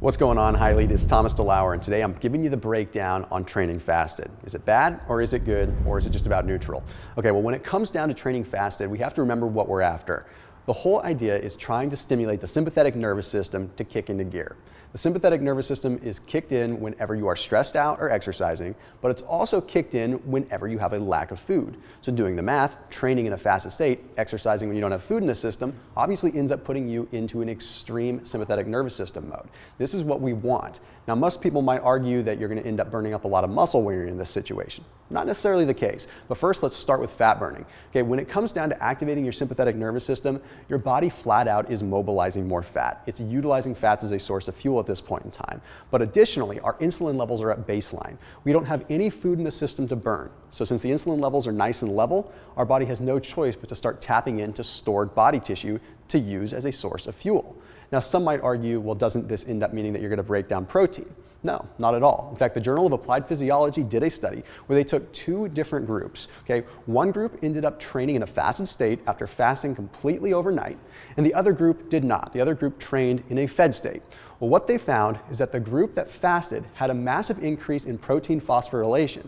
What's going on, HYLETE? It's Thomas DeLauer, and today I'm giving you the breakdown on training fasted. Is it bad, or is it good, or is it just about neutral? Okay, well, when it comes down to training fasted, we have to remember what we're after. The whole idea is trying to stimulate the sympathetic nervous system to kick into gear. The sympathetic nervous system is kicked in whenever you are stressed out or exercising, but it's also kicked in whenever you have a lack of food. So doing the math, training in a fasted state, exercising when you don't have food in the system, obviously ends up putting you into an extreme sympathetic nervous system mode. This is what we want. Now, most people might argue that you're going to end up burning up a lot of muscle when you're in this situation. Not necessarily the case, but first let's start with fat burning. Okay, when it comes down to activating your sympathetic nervous system, your body flat out is mobilizing more fat. It's utilizing fats as a source of fuel at this point in time. But additionally, our insulin levels are at baseline. We don't have any food in the system to burn. So since the insulin levels are nice and level, our body has no choice but to start tapping into stored body tissue to use as a source of fuel. Now, some might argue, well, doesn't this end up meaning that you're going to break down protein? No, not at all. In fact, the Journal of Applied Physiology did a study where they took two different groups. Okay, one group ended up training in a fasted state after fasting completely overnight, and the other group did not. The other group trained in a fed state. Well, what they found is that the group that fasted had a massive increase in protein phosphorylation.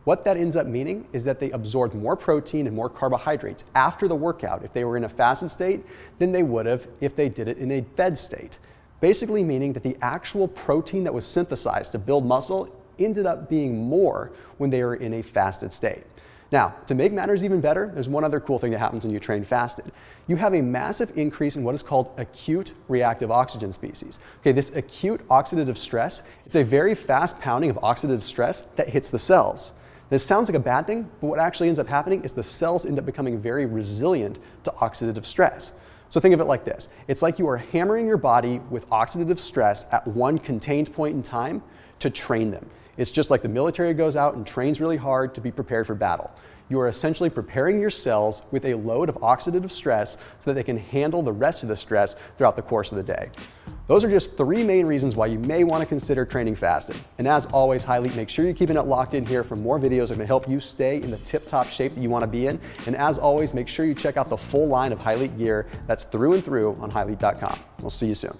What that ends up meaning is that they absorbed more protein and more carbohydrates after the workout if they were in a fasted state than they would have if they did it in a fed state. Basically meaning that the actual protein that was synthesized to build muscle ended up being more when they were in a fasted state. Now, to make matters even better, there's one other cool thing that happens when you train fasted. You have a massive increase in what is called acute reactive oxygen species. Okay, this acute oxidative stress, it's a very fast pounding of oxidative stress that hits the cells. This sounds like a bad thing, but what actually ends up happening is the cells end up becoming very resilient to oxidative stress. So think of it like this. It's like you are hammering your body with oxidative stress at one contained point in time to train them. It's just like the military goes out and trains really hard to be prepared for battle. You are essentially preparing your cells with a load of oxidative stress so that they can handle the rest of the stress throughout the course of the day. Those are just three main reasons why you may want to consider training fasted. And as always, HYLETE, make sure you're keeping it locked in here for more videos that can help you stay in the tip-top shape that you want to be in. And as always, make sure you check out the full line of HYLETE gear that's through and through on HYLETE.com. We'll see you soon.